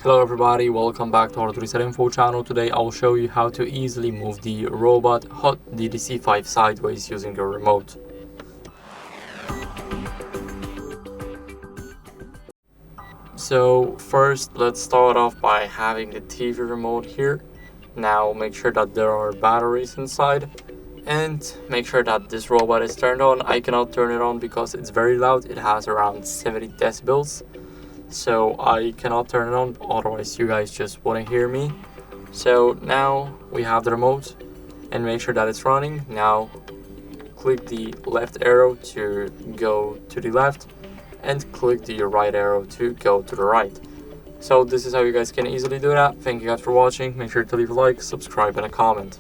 Hello everybody, welcome back to HardReset.Info channel. Today I'll show you how to easily move the robot Hutt DDC5 sideways using your remote. So first, let's start off by having the TV remote here. Now make sure that there are batteries inside and make sure that this robot is turned on. I cannot turn it on because it's very loud. It has around 70 decibels. So I cannot turn it on, otherwise you guys just wouldn't hear me. So now we have the remote and make sure that it's running. Now click the left arrow to go to the left and click the right arrow to go to the right. So this is how you guys can easily do that. Thank you guys for watching. Make sure to leave a like, subscribe and a comment.